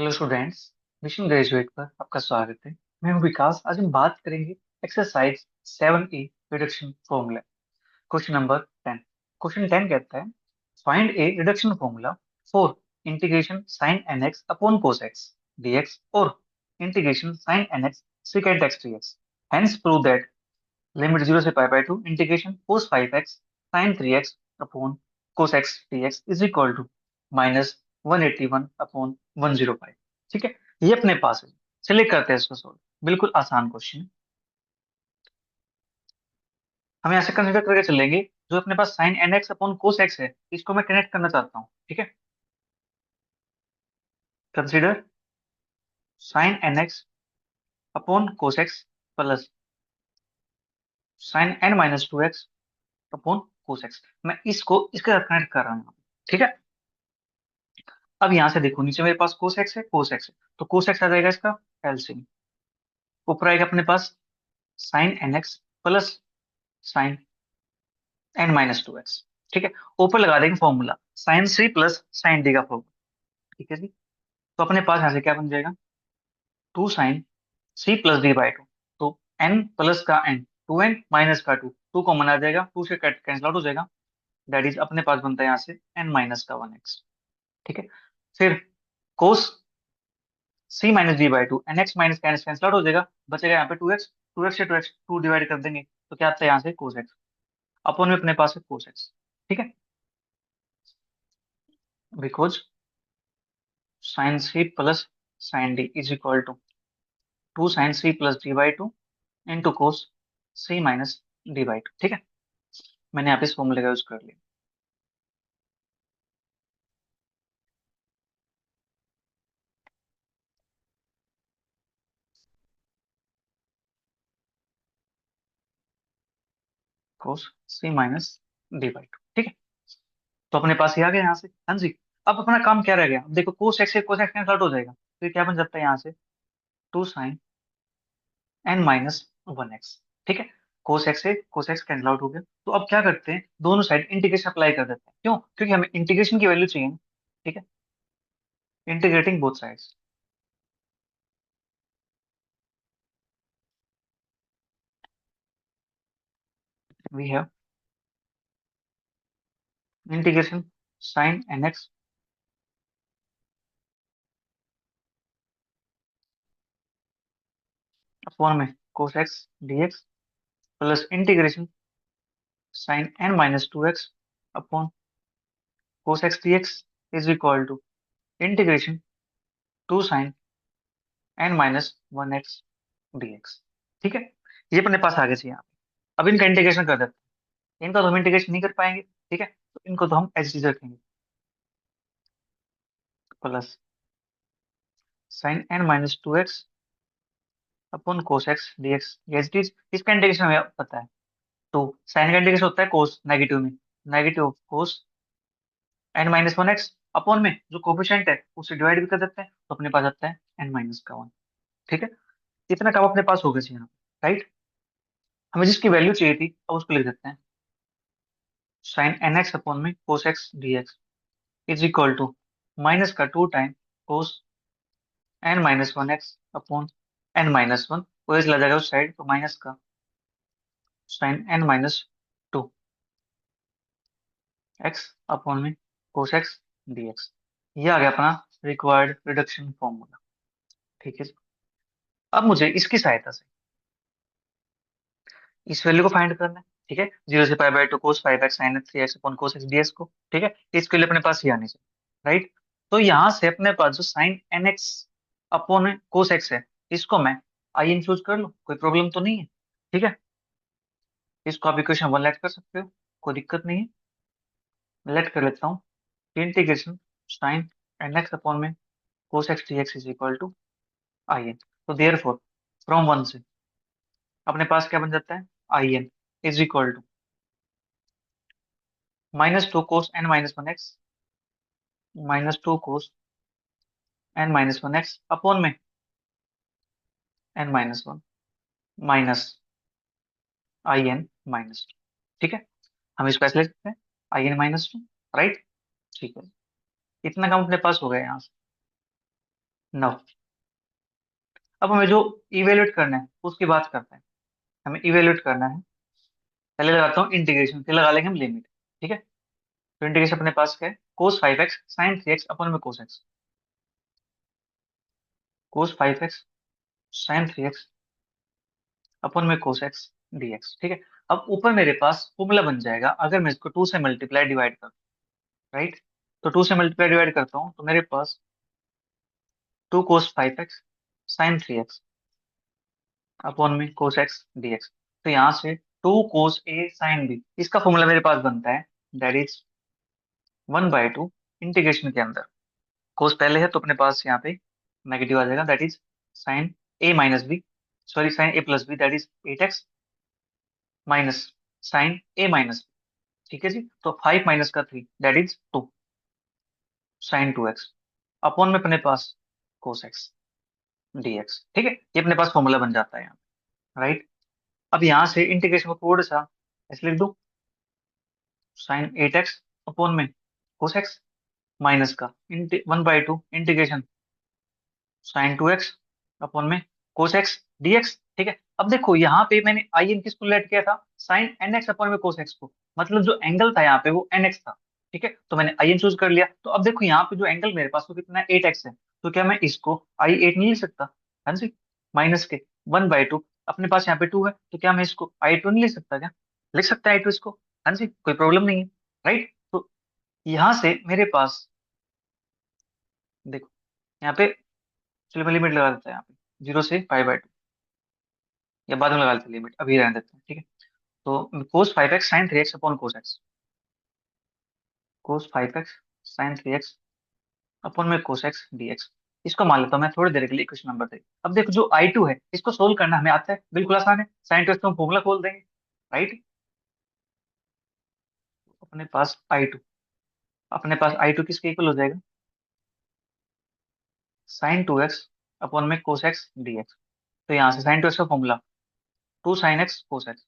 Hello students. Mission graduate पर आपका स्वागत है। मैं हूं विकास। आज हम बात करेंगे exercise 7A reduction formula. Question number 10। Question 10 कहता है find a reduction formula for integration sine n x upon cos x dx और integration sine n x second x dx. Hence prove that limit 0 से pi by 2 integration cos 5x sine 3x upon cos x dx is equal to minus 181 upon 105। ठीक है, ये अपने पास है। चलिए करते हैं इसको सोल्व। बिल्कुल आसान क्वेश्चन है। हम यहाँ से कंसिडर करके चलेंगे जो अपने पास sine n x upon cos x है, इसको मैं कनेक्ट करना चाहता हूँ। ठीक है, consider sine n x upon cos x plus sine n minus 2x upon cos x. मैं इसको इसके साथ कनेक्ट कर रहा हूँ। ठीक है, अब यहां से देखो नीचे मेरे पास कोस एक्स है, कोस एक्स है, तो कोस एक्स आ जाएगा इसका एलसीएम। ऊपर आएगा अपने पास sine n x plus sine n minus 2x। ठीक है, ऊपर लगा देंगे फॉर्मूला साइन सी प्लस साइन डी का फॉर्मूला। ठीक है जी, तो अपने पास यहां से क्या बन जाएगा, two sine C plus d by two. तो एन प्लस का एन, टू एन माइनस का टू, टू कॉमन आ जाएगा, टू से कट कैंसिल आउट हो जाएगा। दैट इज अपने पास बनता है यहाँ से एन माइनस का 1x। ठीक है, फिर cos C minus D by two, n x minus का एन कैंसिल आउट हो जाएगा, बचेगा यहाँ पे 2x। 2x से 2x 2 डिवाइड कर देंगे तो क्या आता है यहाँ से कोस एक्स। अपन में अपने पास है कोस एक्स। ठीक है, because sine C plus sine d is equal to two sine C plus d by two into cos C minus D by two. ठीक है, मैंने यहाँ पे इस फॉर्मूले का यूज कर लिया। कोस सी माइनस डी बाई टू। ठीक है, तो अपने पास ये आ गया यहाँ से। हाँ जी, अब अपना काम क्या रह गया, अब देखो कोस एक्स से कोस एक्स कैंसिल आउट हो जाएगा, तो ये क्या बन जाता है यहाँ से to sine n minus 1x। ठीक है, कोस एक्स से कोस एक्स कैंसिल आउट हो गया, तो अब क्या करते हैं, दोनों साइड इंटीग्रेशन अप्लाई कर देते हैं। क्यों? क्योंकि हमें इंटीग्रेशन की वैल्यू चाहिए ना। ठीक है, integrating both sides, we have integration sine n x upon में cos x dx plus integration sine n minus 2x upon cos x dx is equal to integration two sine n minus 1x dx. ठीक है, ये अपने पास आ गया चाहिए यहाँ पे। अब इनका इंटीग्रेशन कर देते हैं। इनका तो हम इंटीग्रेशन नहीं कर पाएंगे, ठीक है, तो इनको तो हम एच डी रखेंगे plus sine n minus 2x upon cos x dx. H d, इसका इंटीग्रेशन हमें पता है। तो साइन का इंटीग्रेशन होता है कोस नेगेटिव में, negative cos n minus 1x upon में जो कोफिशिएंट है उसे डिवाइड भी कर देते हैं, तो अपने पास आता है एन माइनस का 1। ठीक है, इतना काम अपने पास हो गया जी यहाँ, राइट। हमें जिसकी वैल्यू चाहिए थी अब उसको लिख देते हैं साइन एन एक्स अपॉन में cos x dx is equal to minus का two time cos n minus 1x upon n minus 1, वो चला जाएगा उस साइड, तो माइनस का sine n minus 2 x upon में कोस एक्स डीएक्स। ये आ गया अपना रिक्वायर्ड रिडक्शन फॉर्मूला। ठीक है जी। अब मुझे इसकी सहायता से इस वैल्यू को फाइंड करना है। ठीक है, 0 से pi by 2 cos 5x sine 3x upon cos x dx को। ठीक है, इसके लिए अपने पास ये आने चाहिए, राइट। तो यहाँ से अपने पास जो sine n x upon cos x है, इसको मैं आई एन चूज कर लूँ, कोई प्रॉब्लम तो नहीं है। ठीक है, इसको आप इक्वेशन 1 लेट कर सकते हो, कोई दिक्कत नहीं है। लेट कर लेता हूँ integration sine n x upon में cos x d x is equal to I n. तो देयर फोर फ्रॉम वन से अपने पास क्या बन जाता है, I n is equal to minus two cos n minus one x, minus two cos n minus one x upon में n minus one minus I n minus two. ठीक है, हम इसको ऐसे लिख सकते हैं I n minus to, right. ठीक है, इतना काम अपने पास हो गया यहाँ से। नाउ अब हमें जो इवेल्युएट करना है उसकी बात करते हैं। हमें इवेल्युएट करना है। पहले लगाता हूँ इंटीग्रेशन, फिर लगा लेंगे हम लिमिट। ठीक है। तो इंटीग्रेशन अपने पास क्या है, कोस 5x साइन 3x अपन में cos x. Cos 5x sine 3x अपन में कोस एक्स dx। ठीक है। अब ऊपर मेरे पास फॉर्मूला बन जाएगा अगर मैं इसको 2 से मल्टीप्लाई डिवाइड करूँ। राइट। तो 2 से मल्टीप्लाई डिवाइड करता हूँ तो मेरे पास 2 cos 5x sine 3x upon में कोस एक्स dx। तो यहाँ से 2 cos a साइन b, इसका फॉर्मूला मेरे पास बनता है, दैट इज 1/2 इंटीग्रेशन के अंदर कोस पहले है तो अपने पास यहाँ पे नेगेटिव आ जाएगा, that is sine a minus b, sorry sine a plus b, that is 8x minus sine a minus b. ठीक है जी। तो 5 माइनस का 3 that is 2 sign 2x upon में अपने पास कोस एक्स dx। ठीक है। ये अपने पास फॉर्मूला बन जाता है यहाँ। राइट। अब यहाँ से इंटीग्रेशन को थोड़ा सा ऐसे लिख दो, साइन 8x अपॉन में कोस एक्स माइनस का 1/2 इंटीग्रेशन साइन 2x अपॉन में कोस एक्स dx। ठीक है। अब देखो यहाँ पे मैंने आई एन किसको लेट किया था, साइन एन एक्स अपॉन में कोस एक्स को, मतलब जो एंगल था यहाँ पे वो एन एक्स था। ठीक है। तो मैंने आई एन चूज कर लिया। तो अब देखो यहाँ पे जो एंगल मेरे पास वो कितना है, 8x है। तो क्या मैं इसको आई एट नहीं लिख सकता, हाँ जी, माइनस के 1/2, अपने पास यहाँ पे 2 है तो क्या मैं इसको आई टू नहीं लिख सकता क्या, लिख सकता है आई टू इसको, हाँ जी, कोई प्रॉब्लम नहीं है। राइट। तो यहाँ से मेरे पास देखो यहाँ पे, चलो मैं लिमिट लगा देता है यहाँ पे 0 से 5/2, या बाद में लगा लेते हैं लिमिट, अभी रहने देते हैं। ठीक है। तो cos 5x sine 3x upon cos x, cos 5x sine 3x upon में कोस एक्स dx। इसको मान लेता हूँ मैं थोड़ी देर के लिए क्वेश्चन नंबर 3। अब देखो जो आई टू है इसको सोल्व करना हमें आता है, बिल्कुल आसान है, साइन टू एक्स हम फॉर्मूला खोल देंगे। राइट। अपने पास आई टू, अपने पास आई टू किसके इक्वल हो जाएगा, साइन 2x अपॉन में कोस एक्स dx। तो यहाँ से साइन टू एक्स का formula 2 sin x cos x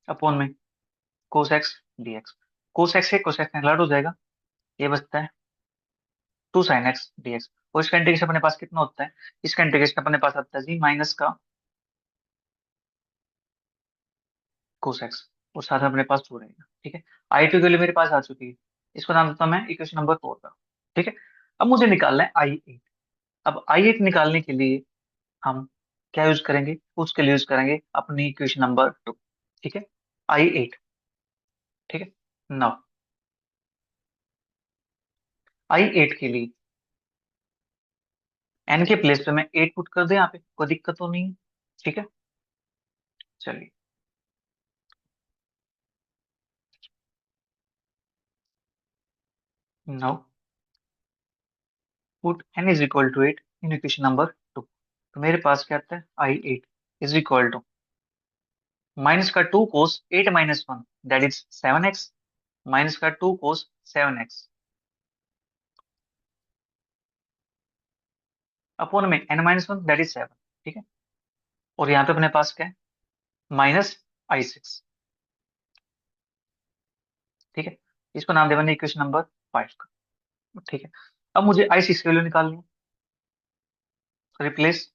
upon में cos x dx। Cos x से कोस एक्स कैंसिल आउट हो जाएगा, ये बचता है 2 sin x dx। और इसका इंटीग्रेशन अपने पास कितना होता है, इसका इंटीग्रेशन अपने पास आता है जी माइनस का कोस एक्स, और साथ में अपने पास 2 रहेगा। ठीक है। आई टू की वैल्यू मेरे पास आ चुकी है, इसको नाम देता हूं मैं इक्वेशन नंबर 4 का। ठीक है। अब मुझे निकालना है आई एट। अब आई एट निकालने के लिए हम क्या यूज करेंगे, उसके लिए यूज करेंगे अपनी इक्वेशन नंबर 2। ठीक है। I eight. ठीक है। नाउ आई एट के लिए एन के प्लेस पे मैं 8 पुट कर दे, यहाँ पे कोई दिक्कत तो नहीं है। ठीक है। चलिए, now put n is equal to 8 in equation number 2। तो मेरे पास क्या आता है, I eight is equal to minus का 2 cos 8 - 1 that is 7x minus का 2 cos 7x अपॉन में n - 1 दैट इज 7। ठीक है। और यहाँ पे अपने पास क्या है, माइनस आई 6। ठीक है। इसको नाम दे मैंने इक्वेशन नंबर 5 का। ठीक है। अब मुझे आई 6 की वैल्यू निकालनी है, replace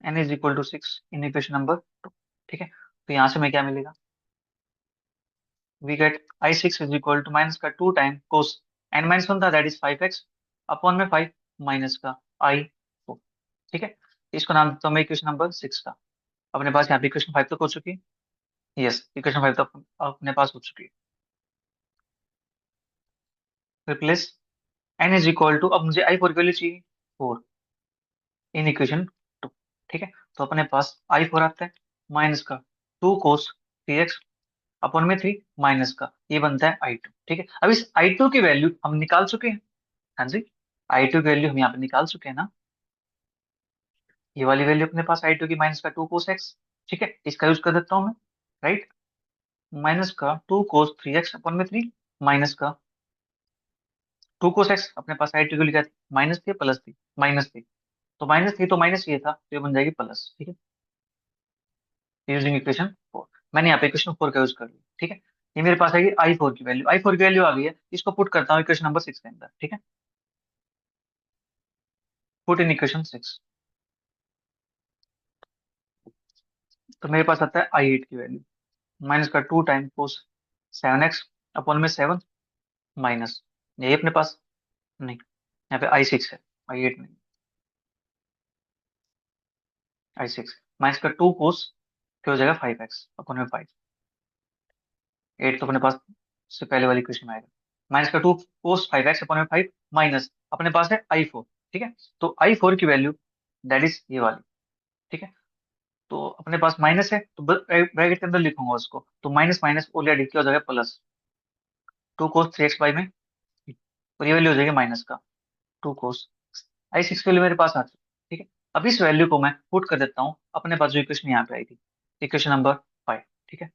n is equal to 6 in equation number 2। ठीक है। तो यहाँ से मैं क्या मिलेगा, we get I 6 is equal to minus का 2 टाइम कोस n - 1 था दैट इज 5x अपॉन में 5 माइनस का आई 4। ठीक है। इसको नाम देता हूँ मैं इक्वेशन नंबर 6 का। अपने पास यहाँ पे इक्वेशन 5 तक हो चुकी है, यस इक्वेशन 5 तक अपने पास हो चुकी है। Replace n is equal to, अब मुझे आई 4 की वैल्यू चाहिए 4 इन इक्वेशन 2। ठीक है। तो अपने पास आई 4 आता है माइनस का 2 cos 3x अपॉन में 3 माइनस का, ये बनता है आई 2। ठीक है। अब इस आई 2 की वैल्यू हम निकाल चुके हैं, हाँ जी, आई 2 की वैल्यू हम यहाँ पे निकाल चुके हैं ना, ये वाली वैल्यू अपने पास आई 2 की माइनस का 2 cos x। ठीक है। इसका यूज कर देता हूँ मैं। राइट। माइनस का 2 cos 3x अपॉन में 3 माइनस का 2 cos x, अपने पास आई 2 की वैल्यू क्या थी, माइनस थी प्लस थी, माइनस थी, तो माइनस थी तो माइनस ये था तो ये बन जाएगी प्लस। ठीक है। Using equation 4। मैंने यहाँ पे इक्वेशन 4 का यूज कर लिया, ठीक है। ये मेरे पास आएगी आई 4 की वैल्यू, आई 4 की वैल्यू आ गई है, इसको पुट करता हूँ इक्वेशन नंबर 6 के अंदर, ठीक है। पुट इन इक्वेशन 6, तो मेरे पास आता है आई 8 की वैल्यू, माइनस का 2 टाइम कोस 7x अपॉन में 7, माइनस, यही अपने पास, नहीं, यहाँ पे आई 6 है, आई 8 नहीं, आई 6, माइनस का 2 कोस, क्या हो जाएगा 5x अपॉन में 5, 8 तो अपने पास से पहले वाली इक्वेशन में आएगा, माइनस का 2 कोस 5x अपॉन में 5, माइनस अपने पास है आई 4, ठीक है। तो आई 4 की वैल्यू दैट इज ये वाली, ठीक है। तो अपने पास माइनस है, तो ब्रैकेट के अंदर लिखूंगा उसको, तो माइनस माइनस ऑलरेडी क्या हो जाएगा प्लस, 2 cos 3x में, और ये वैल्यू हो जाएगी माइनस का 2 कोस, आई 6 वैल्यू मेरे पास आ चुकी है, ठीक है। अब इस वैल्यू को मैं पुट कर देता हूँ अपने पास जो इक्वेशन यहाँ पे आई थी, इक्वेशन नंबर 5, ठीक है।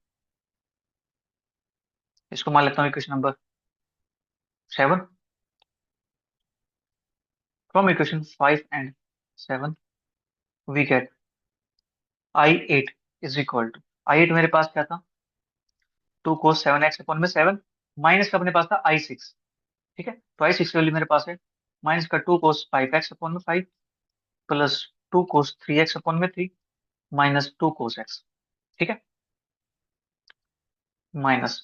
इसको मान लेता हूँ equation number 7, from equation 5 and 7 we get I 8 is equal to, I 8 मेरे पास क्या था, 2 cos 7x अपॉन में 7, माइनस का अपने पास था आई 6, ठीक है। तो आई 6 वैल्यू मेरे पास है, माइनस का 2 cos 5x अपॉन में 5, प्लस 2 cos 3x अपॉन में 3, माइनस 2 cos x, ठीक है, माइनस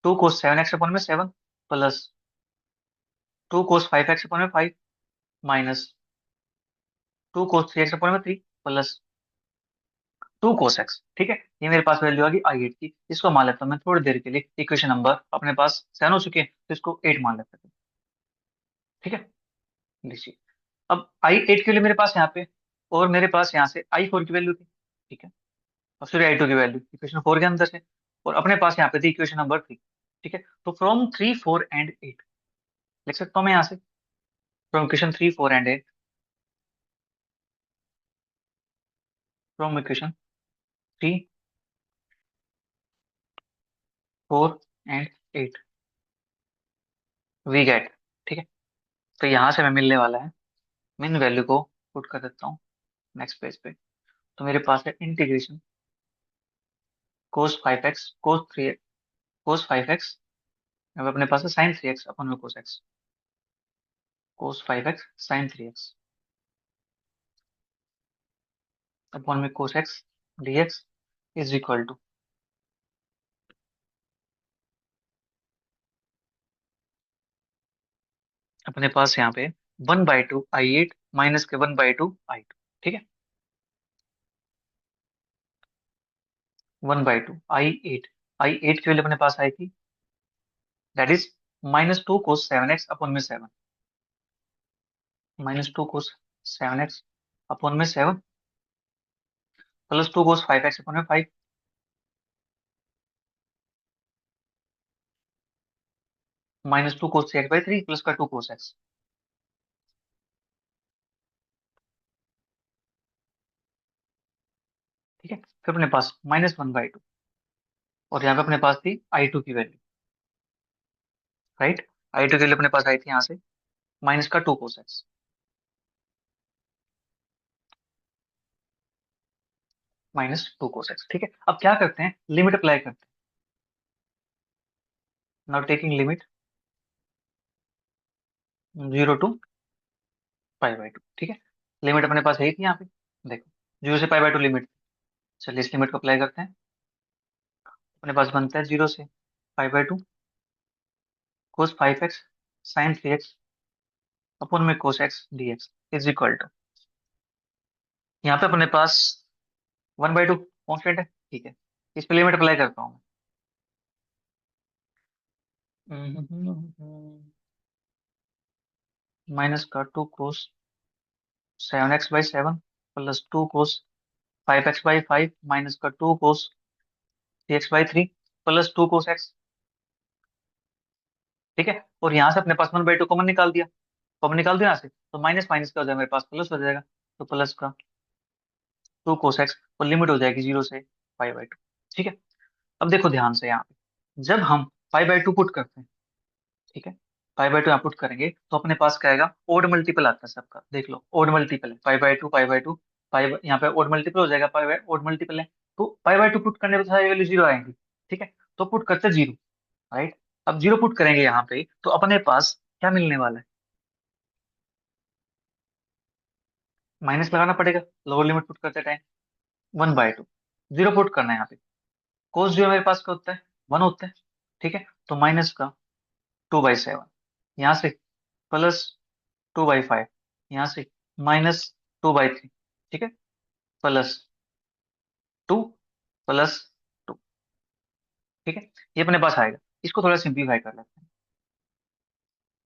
2 cos 7x अपॉन में 7, प्लस 2 cos 5x अपॉन में 5, माइनस 2 cos 3x अपॉन में 3, प्लस 2 cos x, ठीक है। ये मेरे पास वैल्यू आ गई आई 8 की, इसको मान लेता हूँ मैं थोड़ी देर के लिए, इक्वेशन नंबर अपने पास 7 हो चुके हैं, तो इसको 8 मान लेते हैं, ठीक है। देखिए, अब आई 8 के लिए मेरे पास यहाँ पे, और मेरे पास यहाँ से आई 4 की वैल्यू थी, ठीक है, और फिर आई 2 की वैल्यू इक्वेशन 4 के अंदर से, और अपने पास यहाँ पे थी इक्वेशन नंबर 3, ठीक है। तो फ्रॉम 3 4 एंड 8 लिख सकता हूँ मैं यहाँ से, from equation 3 4 and 8, from equation 3 4 and 8 we get, ठीक है। तो यहाँ से हमें मिलने वाला है, मैं इन वैल्यू को पुट कर देता हूँ नेक्स्ट पेज पे, तो मेरे पास है इंटीग्रेशन कोस 5x अब अपने पास है sin 3x अपन में कोस 5x sin 3x अपॉन में cos x dx is equal to, अपने पास यहाँ पे 1/2 आई 8 माइनस के 1/2 आई 2, ठीक है, 1/2 आई 8 की वैल्यू अपने पास आई थी, that is -2 cos 7x upon में 7, -2 cos 7x अपॉन में 7, प्लस 2 cos 5x अपॉन में 5, -2 cos 3x/3 प्लस का 2 cos x, ठीक है। फिर अपने पास -1/2, और यहाँ पे अपने पास थी आई 2 की वैल्यू, राइट, आई 2 की वैल्यू अपने पास आई थी यहाँ से, माइनस का 2 cos x, -2 cos x, ठीक है। अब क्या करते हैं, लिमिट अप्लाई करते हैं, नाउ टेकिंग लिमिट 0 to π/2, ठीक है। लिमिट अपने पास है ही थी यहाँ पे, देखो 0 से π/2 लिमिट, चलिए इस लिमिट को अप्लाई करते हैं, अपने पास बनता है 0 से π/2 cos 5x sin 3x upon में cos x dx is equal to, यहाँ पे अपने पास 1/2 कॉन्स्टेंट है, ठीक है, इस पे लिमिट अप्लाई करता हूँ मैं, माइनस का 2 cos 7x/7 plus 2 cos 5x/5 minus का 2 cos 3x/3 plus 2 cos x, ठीक है। और यहाँ से अपने पास 1/2 कॉमन निकाल दिया, कॉमन निकाल दिया यहाँ से, तो माइनस माइनस का हो जाएगा मेरे पास प्लस हो जाएगा, तो प्लस का 2 cos x, और लिमिट हो जाएगी 0 से π/2, ठीक है। अब देखो ध्यान से यहाँ पे, जब हम π/2 पुट करते हैं, ठीक है, π/2 यहाँ पुट करेंगे तो अपने पास क्या आएगा, ओड मल्टीपल आता है सबका, देख लो ओड मल्टीपल है, π/2 π/2 पाई, यहाँ पे ओड मल्टीपल हो जाएगा, पाई ओड मल्टीपल है, तो पाई बाय टू पुट करने पर सारी वैल्यू जीरो आएंगी। ठीक है, तो पुट करते जीरो। राइट, अब जीरो पुट करेंगे यहाँ पे तो अपने पास क्या मिलने वाला है, माइनस लगाना पड़ेगा लोअर लिमिट पुट करते टाइम, 1/2। जीरो पुट करना है यहाँ पे, कोस जीरो मेरे पास क्या होता है, 1 होता है। ठीक है, तो माइनस का 2/7, यहाँ से प्लस 2/5, यहाँ से -2/3। ठीक है, प्लस 2 प्लस 2। ठीक है, ये अपने पास आएगा, इसको थोड़ा सिंप्लीफाई कर लेते हैं।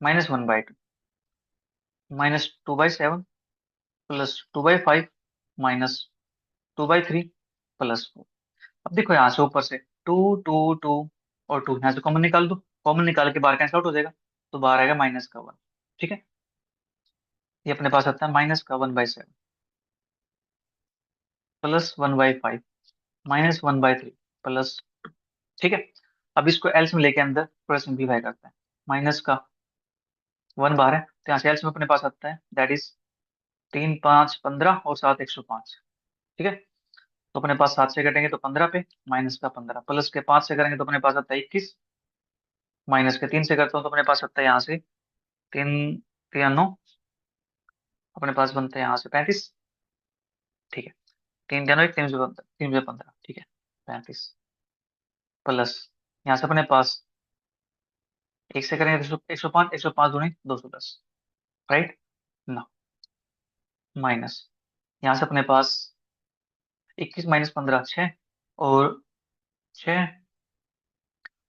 -1/2 -2/7 +2/5 -2/3 +4। अब देखो यहाँ से ऊपर से 2 2 2 और 2 यहाँ से कॉमन निकाल दो, कॉमन निकाल के बाहर कैंसिल आउट हो जाएगा, तो बाहर आएगा -1। ठीक है, ये अपने पास आता है -1/7 +1/5 -1/3 +2। ठीक है, अब इसको एल्स में लेके अंदर थोड़ा सिंप्लीफाई करते हैं। माइनस का 1 बाहर है, तो यहाँ से एल्स में अपने पास आता है दैट इज 3 5 15 और 7 105। ठीक है, तो अपने पास 7 से कटेंगे तो 15 पे, माइनस का 15 प्लस के 5 से करेंगे तो अपने पास आता है 21, माइनस के 3 से करता हूँ तो अपने पास आता है यहाँ से 3 3 9, अपने पास बनता है यहाँ से 35। ठीक है, 3 3 1 3 से 15, 3 से 15। ठीक है, 35 प्लस यहाँ से अपने पास एक से करेंगे तो 105, 105 दूनी 210। राइट ना, माइनस यहाँ से अपने पास 21 - 15 6, और 6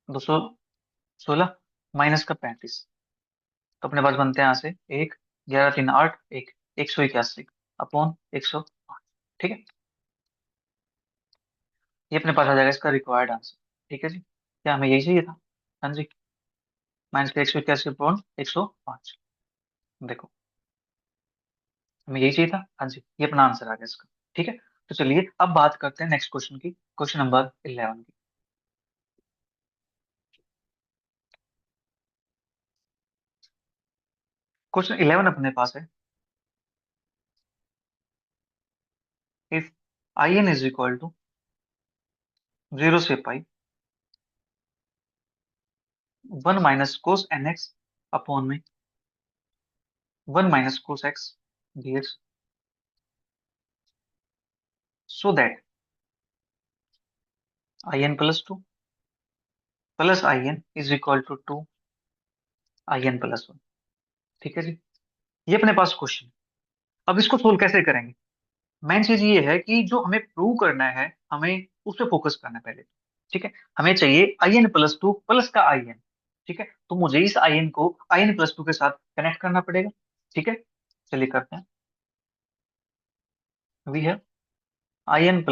216 माइनस का 35, तो अपने पास बनते हैं यहाँ से 1 11 3 8 1 181 अपॉन 105। ठीक है, ये अपने पास आ जाएगा इसका रिक्वायर्ड आंसर। ठीक है जी, क्या हमें यही चाहिए था? हाँ जी, -181 अपॉन 105। देखो, हमें यही चाहिए था। हाँ जी, ये अपना आंसर आ गया इसका। ठीक है, तो चलिए अब बात करते हैं नेक्स्ट क्वेश्चन की, क्वेश्चन नंबर 11 की। क्वेश्चन 11 अपने पास है, if I n is equal to 0 से पाई 1 - cos nx अपॉन में 1 - cos x dx, so that in +2 plus in is equal to 2 in +1। ठीक है जी, ये अपने पास क्वेश्चन। अब इसको सोल्व कैसे करेंगे, मेन चीज ये है कि जो हमें प्रूव करना है हमें उस पर फोकस करना है पहले। ठीक है, हमें चाहिए in +2 प्लस का in। ठीक है, तो मुझे इस in को in +2 के साथ कनेक्ट करना पड़ेगा। ठीक है, चलिए करते हैं। वी है in +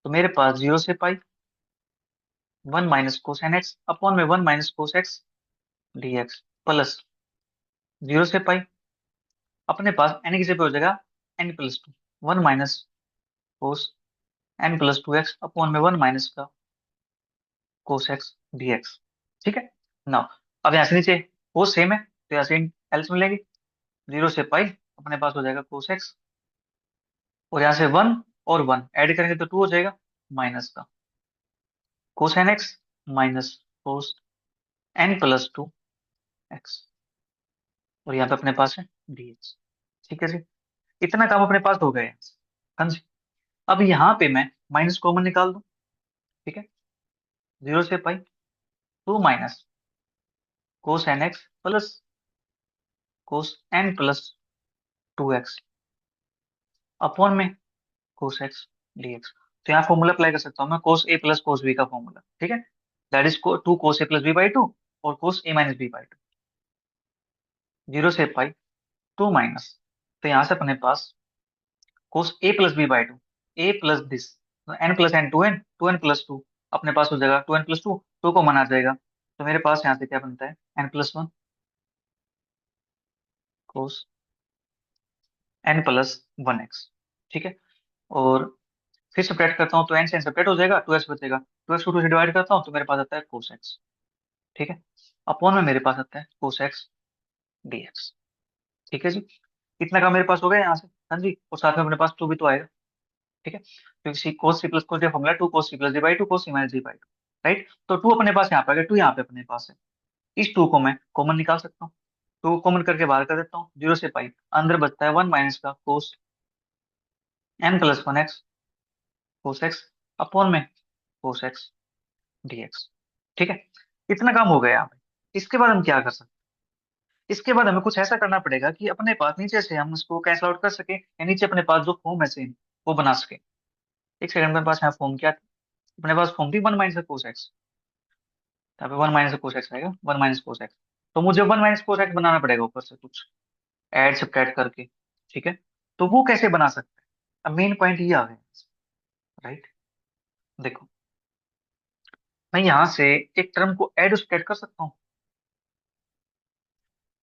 तो मेरे पास 0 से पाई 1 - cos nx अपॉन में 1 - cos x dx, प्लस 0 से पाई अपने पास n की जगह पे हो जाएगा n +2 1 - cos n +2x upon में 1 - का cos x dx। ठीक है ना, अब यहाँ से नीचे cos सेम है तो यहाँ से एल्स मिलेगी, 0 से पाई अपने पास हो जाएगा cos x, और यहाँ से 1 और 1 ऐड करेंगे तो 2 हो जाएगा, माइनस का cos nx -cos n +2x, और यहाँ पे अपने पास है dx। ठीक है जी, इतना काम अपने पास हो गया है। हाँ जी, अब यहाँ पे मैं माइनस कॉमन निकाल दूं। ठीक है, 0 से पाई 2 - cos nx plus cos n +2x upon में cos x dx। तो यहाँ फॉर्मूला अप्लाई कर सकता हूँ मैं, cos a plus cos b का फॉर्मूला। ठीक है, that is 2 cos a + b/2 और cos a - b/2। 0 से पाई 2 माइनस, तो यहाँ से अपने पास cos a + b/2, a plus this n + n 2n 2n + 2 अपने पास हो जाएगा 2n + 2, 2 को मना जाएगा, तो मेरे पास यहाँ से क्या बनता है n + 1 cos n + 1x। ठीक है, और फिर सब्ट्रैक्ट करता हूँ तो n से n सब्ट्रैक्ट हो जाएगा, 2x बचेगा, 2x को 2 से डिवाइड करता हूँ तो मेरे पास आता है cos x। ठीक है, अपॉन में मेरे पास आता है cos x dx। ठीक है जी, इतना का मेरे पास हो गया यहाँ से। हाँ जी, और साथ में अपने पास 2 भी तो आएगा। ठीक है, क्योंकि सी कोस सी प्लस कोस का formula two cos c plus d by two cos C minus D by two, right. तो टू अपने पास यहाँ पे आ गया, टू यहाँ पे अपने पास है, इस टू को मैं कॉमन निकाल सकता हूँ, टू कॉमन करके बाहर कर देता हूँ, जीरो से पाई, अंदर बचता है वन माइनस का cos n plus one x cos x upon में कोस एक्स डीएक्स। ठीक है, इतना काम हो गया यहाँ पे। इसके बाद हम क्या कर सकते हैं, इसके बाद हमें कुछ ऐसा करना पड़ेगा कि अपने पास नीचे से हम इसको कैंसिल आउट कर सके, या नीचे अपने पास जो फॉर्म है सेम वो बना सके। एक सेकंड, मेरे पास यहाँ फॉर्म क्या थी, अपने पास फॉर्म थी वन माइनस कोस एक्स, यहाँ पे वन माइनस कोस एक्स आएगा, वन माइनस कोस एक्स। तो मुझे वन माइनस कोस एक्स बनाना पड़ेगा ऊपर से कुछ ऐड सब्ट्रैक्ट करके। ठीक है, तो वो कैसे बना सकते हैं, अब मेन पॉइंट ये आ गया, राइट। देखो, मैं यहाँ से एक टर्म को ऐड सब्ट्रैक्ट कर सकता हूँ,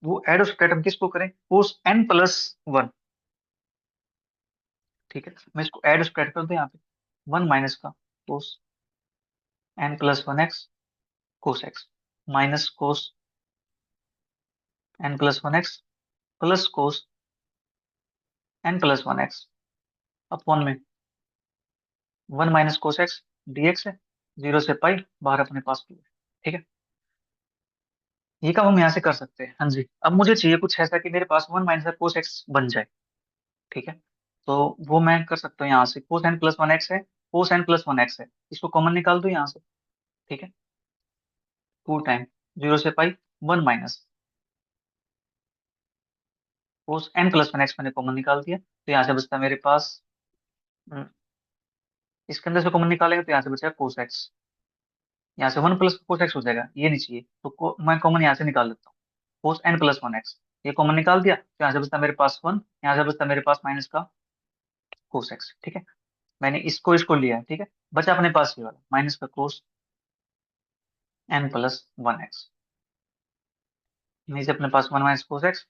वो ऐड सब्ट्रैक्ट हम किसको करें, कोस एन प्लस वन। ठीक है, मैं इसको ऐड सब्ट्रैक्ट कर दूं यहाँ पे, वन माइनस का cos n plus one x cos x minus cos n plus one x plus cos n plus one x upon में one minus cos x dx है, जीरो से पाई, बाहर अपने पास भी है। ठीक है, ये काम हम यहाँ से कर सकते हैं। हाँ जी, अब मुझे चाहिए कुछ ऐसा कि मेरे पास वन माइनस कोस एक्स बन जाए। ठीक है, तो वो मैं कर सकता हूँ यहाँ से, cos n plus one x है, cos n plus one x है, इसको कॉमन निकाल दो यहाँ से। ठीक है, टू टाइम जीरो से pi one minus cos n plus one x मैंने कॉमन निकाल दिया, तो यहाँ से बचता है मेरे पास, हम्म, इसके अंदर से कॉमन निकालेंगे तो यहाँ से बचेगा कोस एक्स, यहाँ से वन प्लस कोस एक्स हो जाएगा, ये नहीं चाहिए तो मैं कॉमन यहाँ से निकाल लेता हूँ, कोस एन प्लस वन एक्स, ये कॉमन निकाल दिया तो यहाँ से बचता मेरे पास वन, यहाँ से बचता मेरे पास माइनस का कोस एक्स। ठीक है, मैंने इसको इसको लिया है। ठीक है, बचा अपने पास ये वाला माइनस का cos n plus one x, नीचे अपने पास वन माइनस कोस एक्स,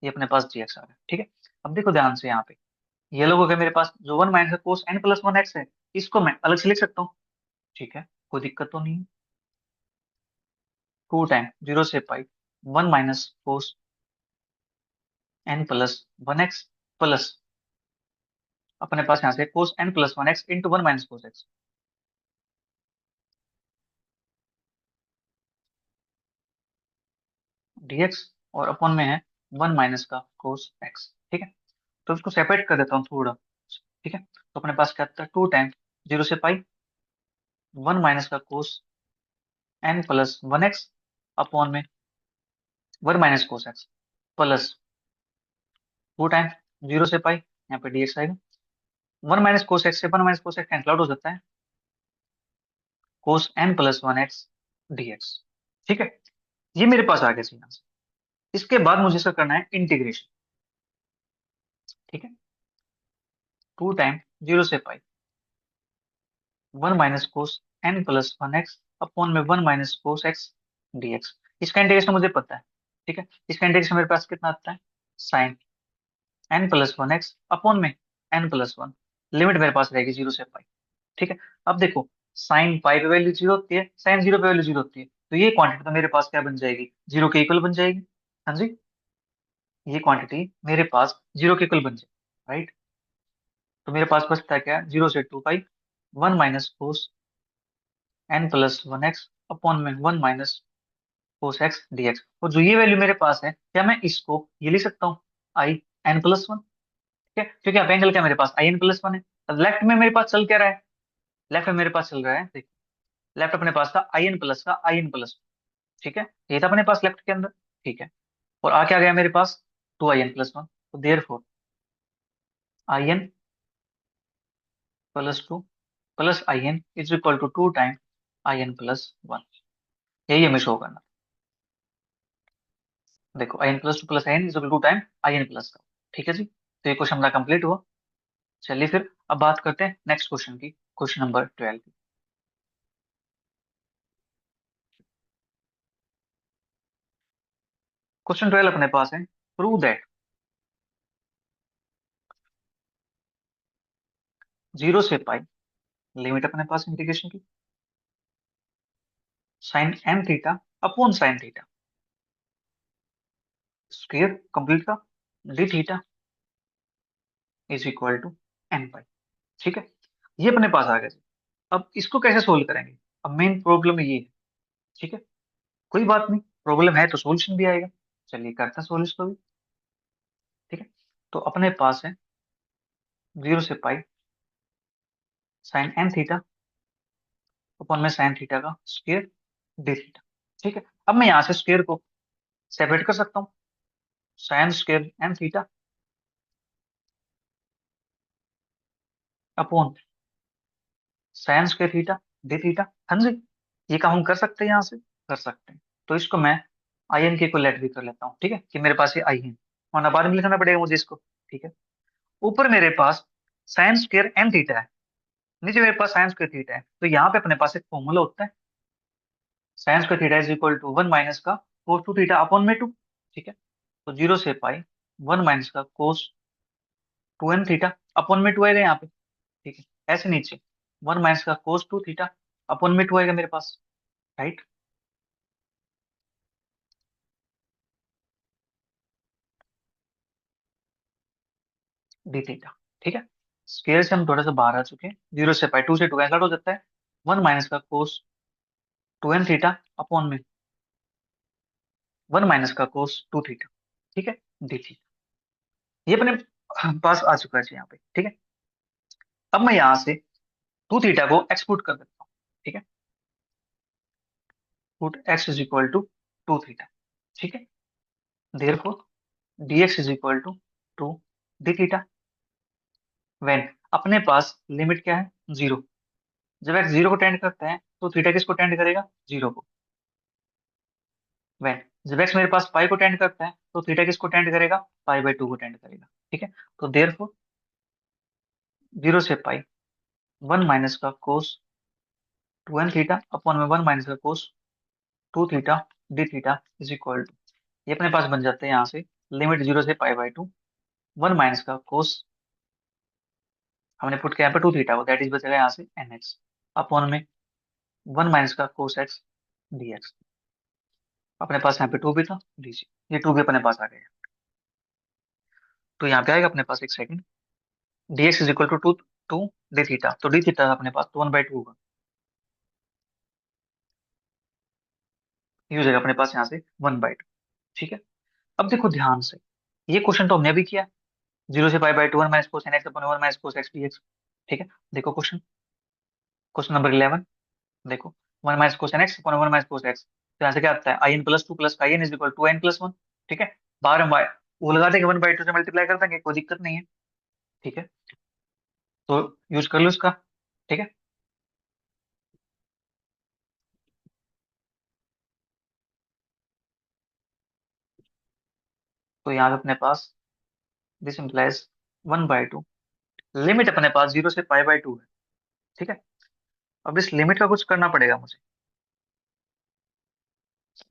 ये अपने पास जी एक्स आ गया। ठीक है, अब देखो ध्यान से यहाँ पे, ये लोग हो गए मेरे पास, जो one minus cos n plus one x है, इसको मैं अलग से लिख सकता हूँ। ठीक है, कोई दिक्कत तो नहीं है, टू टाइम जीरो से pi one minus cos n plus one x plus अपने पास यहाँ से cos n plus one x into one minus cos x dx, और अपॉन में है वन माइनस का कोस एक्स। ठीक है, तो इसको सेपरेट कर देता हूँ थोड़ा। ठीक है, तो अपने पास क्या था, टू टाइम जीरो से पाई वन माइनस का cos n plus one x upon में one minus cos x plus two time zero से पाई, यहाँ पे डीएक्स आएगा, वन माइनस कोस एक्स से one minus cos x cancel out हो जाता है, cos n plus one x dx. ठीक है, ये मेरे पास आ गया यहाँ से। इसके बाद मुझे इसका करना है इंटीग्रेशन। ठीक है, टू टाइम जीरो से pi one minus cos n plus one x upon में one minus cos x dx. इसका इंटीग्रेशन मुझे पता है। ठीक है, इसका इंटीग्रेशन मेरे पास कितना आता है, sine n plus one x upon में एन प्लस वन, लिमिट मेरे पास रहेगी जीरो से पाई। ठीक है, अब देखो, साइन पाई पे वैल्यू जीरो होती है, साइन जीरो पे वैल्यू जीरो होती है, तो ये क्वांटिटी तो मेरे पास क्या बन जाएगी, जीरो के इक्वल बन जाएगी। हाँ जी, ये क्वांटिटी मेरे पास जीरो के इक्वल बन जाएगी, राइट। तो मेरे पास बचता है क्या, जीरो से two pi one minus cos n plus one x upon में one minus cos x dx. और जो ये वैल्यू मेरे पास है, क्या मैं इसको ये लिख सकता हूँ, आई एन प्लस वन। ठीक है, क्योंकि आप एंगल क्या मेरे पास आई एन प्लस वन है। अब लेफ्ट में मेरे पास चल क्या रहा है, लेफ्ट में मेरे पास चल रहा है, देखो, लेफ्ट अपने पास था आई एन प्लस का आई एन प्लस। ठीक है, ये था अपने पास लेफ्ट के अंदर। ठीक है, और आ क्या गया मेरे पास, two I n plus one, तो therefore I n plus two plus I n is equal to two time I n plus one. यही हमें शो करना। देखो, I n plus two plus I n is equal to time I n plus का। ठीक है जी, तो ये question हमारा कंप्लीट हुआ। चलिए फिर अब बात करते हैं नेक्स्ट क्वेश्चन की, क्वेश्चन नंबर 12 की। क्वेश्चन 12 अपने पास है, प्रूव दैट जीरो से पाई, लिमिट अपने पास इंटीग्रेशन की, sine n theta upon sine theta square complete का d theta is equal to n pi. ठीक है, ये अपने पास आ गया जी। अब इसको कैसे सोल्व करेंगे? अब मेन प्रॉब्लम ये है। ठीक है, कोई बात नहीं, प्रॉब्लम है तो सॉल्यूशन भी आएगा। चलिए करते हैं सोल्व इसको भी। ठीक है, तो अपने पास है 0 से pi sine n theta upon में साइन थीटा का स्क्वायर डी थीटा। ठीक है, अब मैं यहाँ से स्क्वायर को सेपरेट कर सकता हूँ, sine square n theta upon sine square theta d theta. हाँ जी, ये काम हम कर सकते हैं, यहाँ से कर सकते हैं। तो इसको मैं आई एन के को लेट भी कर लेता हूँ। ठीक है, कि मेरे पास ये आई है, और बाद में लिखना पड़ेगा मुझे इसको। ठीक है, ऊपर मेरे पास साइन स्क्वायर एन थीटा है, नीचे मेरे पास साइन स्क्वायर थीटा है। तो यहाँ पे अपने पास एक फॉर्मूला होता है, sine square theta is equal to 1 - का कोस टू थीटा अपॉन में 2। ठीक है, तो 0 से पाई 1 - का कोस 2n थीटा अपॉन में 2 आएगा यहाँ पे। ठीक है, ऐसे नीचे 1 - का कोस 2 थीटा अपॉन में 2 आएगा मेरे पास। Right, D theta. ठीक है, स्केयर से हम थोड़ा सा बाहर आ चुके हैं। 0 से पाई 2 से 2 कैंसिल हो जाता है। 1 - का कोस 2n थीटा अपॉन में 1 - का कोस 2 थीटा। ठीक है, डी थीटा। ये अपने पास आ चुका है जी यहाँ पे। ठीक है, अब मैं यहाँ से 2 थीटा को एक्सपोर्ट कर देता हूँ। ठीक है, put x is equal to 2 theta. ठीक है, therefore dx is equal to 2 d theta. When अपने पास लिमिट क्या है? 0। जब x 0 को टेंड करता है तो थीटा किसको टेंड करेगा? 0 को। वेन जब x मेरे पास पाई को टेंड करता है तो थीटा किसको टेंड करेगा? पाई/2 को टेंड करेगा। ठीक है, तो देयरफॉर 0 से पाई 1 - का कोस 2n थीटा अपॉन में 1 - का cos 2 theta d theta is equal to, ये अपने पास बन जाते हैं यहाँ से लिमिट 0 से पाई/2 1 - का कोस, हमने पुट किया यहाँ पे 2 थीटा को, दैट इज बचेगा यहाँ से nx अपॉन में 1 - का कोस एक्स dx। अपने पास यहाँ पे 2 भी था, लीजिए ये 2 भी अपने पास आ गया। तो यहाँ पे आएगा अपने पास, एक second, dx is equal to two two d theta. तो डी थीटा अपने पास तो 1/2 होगा, ये हो जाएगा अपने पास यहाँ से 1/2। ठीक है, अब देखो ध्यान से, ये क्वेश्चन तो हमने अभी किया, 0 से पाई/2 1 - कोस nx अपॉन 1 - कोस एक्स dx। ठीक है, देखो क्वेश्चन, क्वेश्चन नंबर 11। देखो 1 - कोस nx अपॉन 1 - कोस एक्स, तो यहाँ से क्या आता है? in+2 प्लस का in is equal to n+1। ठीक है, बाहर हम वो लगा देंगे, 1/2 से मल्टीप्लाई कर देंगे, कोई दिक्कत नहीं है। ठीक है, तो यूज कर लो इसका। ठीक है, तो यहाँ पे अपने पास दिस इम्प्लाइज 1/2, लिमिट अपने पास 0 से पाई/2 है। ठीक है, अब इस लिमिट का कुछ करना पड़ेगा मुझे।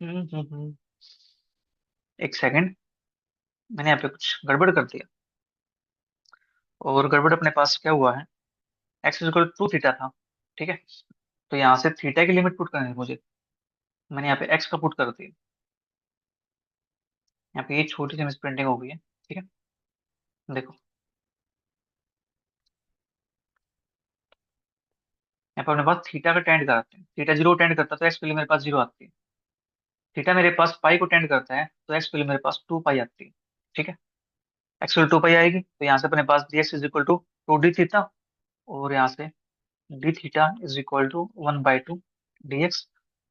हम्म। एक सेकंड, मैंने यहाँ पे कुछ गड़बड़ कर दिया। और गड़बड़ अपने पास क्या हुआ है, एक्स इक्वल टू थीटा था। ठीक है, तो यहाँ से थीटा की लिमिट पुट करनी है मुझे, मैंने यहाँ पे एक्स का पुट कर दिया। यहाँ पे ये छोटी सी मिसप्रिंटिंग हो गई है। ठीक है, देखो यहाँ पे अपने पास थीटा का टेंड कराते हैं, थीटा 0 टेंड करता है तो एक्स के लिए मेरे पास 0 आती है। थीटा मेरे पास पाई को टेंड करता है तो एक्स के लिए मेरे पास 2 पाई आती है। ठीक है, एक्स के लिए 2 पाई आएगी, तो यहाँ से अपने पास d x is equal to 2 d theta, और यहाँ से d theta is equal to 1/2 dx।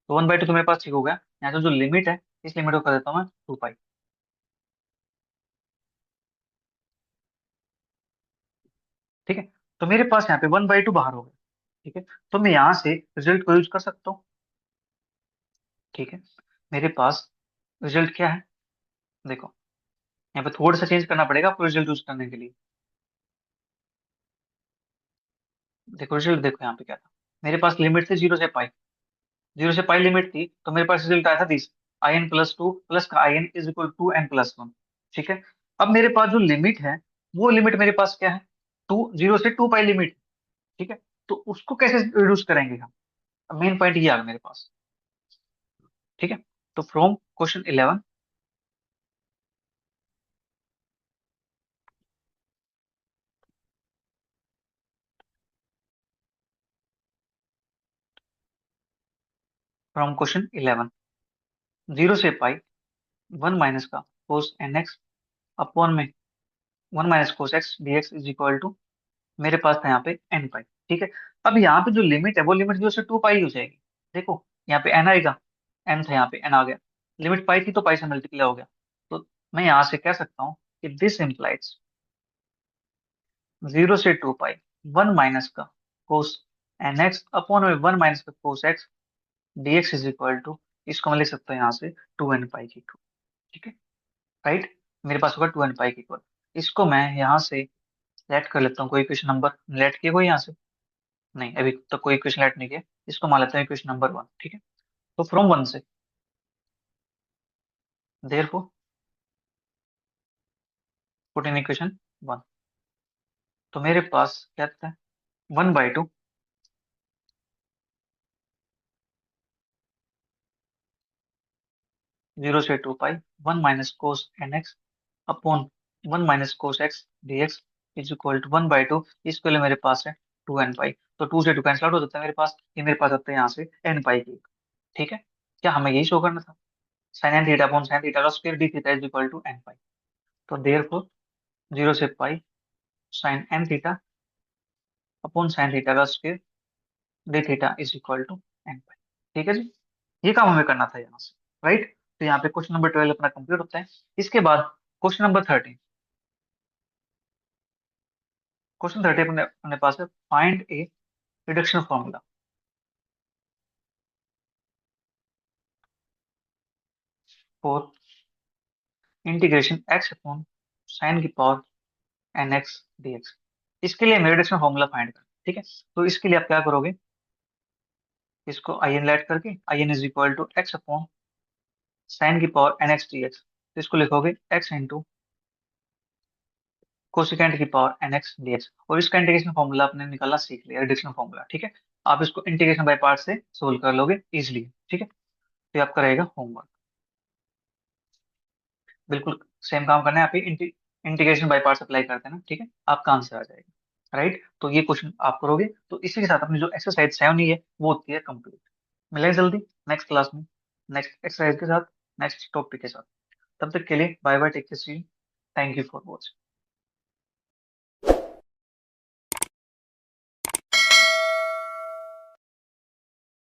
तो 1/2 तो मेरे पास ठीक हो गया। यहाँ से जो लिमिट है, इस लिमिट को कर देता हूँ मैं 2 पाई। ठीक है, तो मेरे पास यहाँ पे 1/2 बाहर हो गया। ठीक है, तो मैं यहाँ से रिजल्ट को यूज कर सकता हूँ। ठीक है, मेरे पास रिजल्ट क्या है, देखो यहाँ पे थोड़ा सा चेंज करना पड़ेगा आपको रिजल्ट यूज करने के लिए। देखो रिजल्ट, देखो यहाँ पे क्या था, मेरे पास लिमिट थी 0 से पाई, 0 से पाई लिमिट थी, तो मेरे पास रिजल्ट आया था दिस, in+2 प्लस का in is equal to n+1। ठीक है, अब मेरे पास जो लिमिट है, वो लिमिट मेरे पास क्या है? 0 से 2 पाई लिमिट। ठीक है, तो उसको कैसे रिड्यूस करेंगे हम? मेन पॉइंट ये आ गया मेरे पास। ठीक है, तो फ्रॉम क्वेश्चन 11, फ्रॉम क्वेश्चन 11, 0 से पाई 1 माइनस का कोस एन एक्स अपॉन में 1 minus cos x dx is equal to, मेरे पास था यहाँ पे एन पाई। ठीक है। अब यहाँ पे जो लिमिट है वो लिमिट 0 से 2 पाई हो जाएगी। देखो यहाँ पे एन आएगा, एन था यहाँ पे एन आ गया, लिमिट पाई थी तो पाई से मल्टीप्लाई हो गया। तो मैं यहाँ से कह सकता हूँ कि दिस इम्प्लाइज 0 से 2 पाई 1 माइनस का कोस एन एक्स अपॉन में 1 माइनस का cos x dx is equal to, इसको मैं लिख सकता हूँ यहाँ से 2n पाई की इक्वल। ठीक है। राइट। मेरे पास होगा 2n पाई की इक्वल। इसको मैं यहाँ से लेट कर लेता हूँ, कोई इक्वेशन नंबर लेट किया कोई यहाँ से? नहीं, अभी तक कोई इक्वेशन लेट नहीं किया। इसको मान लेते हैं इक्वेशन नंबर 1। ठीक है। तो फ्रॉम 1 से, देयरफॉर पुट इन इक्वेशन 1, तो मेरे पास क्या आता है 1/2 0 से 2 pi 1 minus cos n x upon 1 minus cos x dx is equal to 1/2। इसके लिए मेरे पास है 2n पाई, तो 2 से 2 कैंसिल आउट हो जाता है मेरे पास, ये मेरे पास आता है यहाँ से n पाई की। ठीक है। क्या हमें यही शो करना था? Sine n theta upon sine theta का square d theta is equal to n pi. तो देयरफॉर 0 से pi sine n theta upon sine theta का square d theta is equal to n pi. ठीक है जी। ये काम हमें करना था यहाँ से। राइट। तो यहाँ पे क्वेश्चन नंबर 12 अपना कंप्लीट होता है। इसके बाद क्वेश्चन नंबर 13, क्वेश्चन 13 अपने अपने पास है find a reduction formula for integration x upon sine की power n x d x. इसके लिए हमें रिडक्शन फॉर्मूला फाइंड करना है। ठीक है। तो इसके लिए आप क्या करोगे, इसको आई एन लेट करके I n is equal to x upon sine की power n x d x, तो इसको लिखोगे एक्स इंटू कोसिकेंट की power n x d x. और इसका इंटीग्रेशन फॉर्मूला आपने निकालना सीख लिया, रिडक्शन फॉर्मूला। ठीक है। आप इसको इंटीग्रेशन बाय पार्ट से सोल्व कर लोगे इजिली। ठीक है। तो ये आपका रहेगा होमवर्क। बिल्कुल सेम काम करना है, आप ही इंटीग्रेशन बाय पार्ट्स अप्लाई करते हैं ना। ठीक है। आपका आंसर आ जाएगा। राइट। तो ये क्वेश्चन आप करोगे, तो इसी के साथ अपनी जो एक्सरसाइज 7 ही है वो होती है कंप्लीट। मिलेंगे जल्दी नेक्स्ट क्लास में, नेक्स्ट एक्सरसाइज के साथ, नेक्स्ट टॉपिक के साथ। तब तक के लिए bye bye, take care, see you, thank you for watching.